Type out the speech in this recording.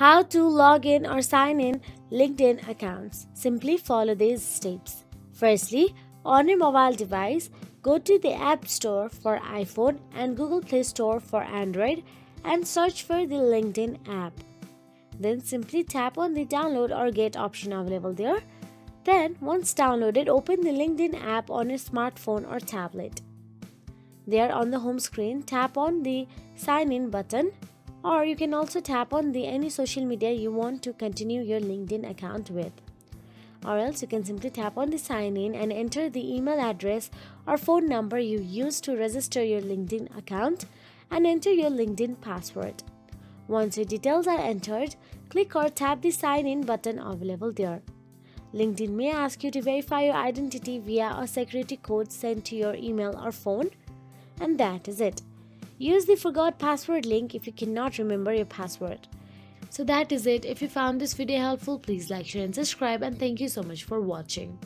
How to log in or sign in LinkedIn accounts. Simply follow these steps. Firstly, on your mobile device, go to the App Store for iPhone and Google Play Store for Android and search for the LinkedIn app. Then simply tap on the download or get option available there. Then, once downloaded, open the LinkedIn app on your smartphone or tablet. There on the home screen, tap on the sign in button, or you can also tap on the any social media you want to continue your LinkedIn account with. Or else you can simply tap on the sign in and enter the email address or phone number you use to register your LinkedIn account and enter your LinkedIn password. Once your details are entered, click or tap the sign in button available there. LinkedIn may ask you to verify your identity via a security code sent to your email or phone, and that is it. Use the forgot password link if you cannot remember your password. So that is it. If you found this video helpful, please like, share and subscribe, and thank you so much for watching.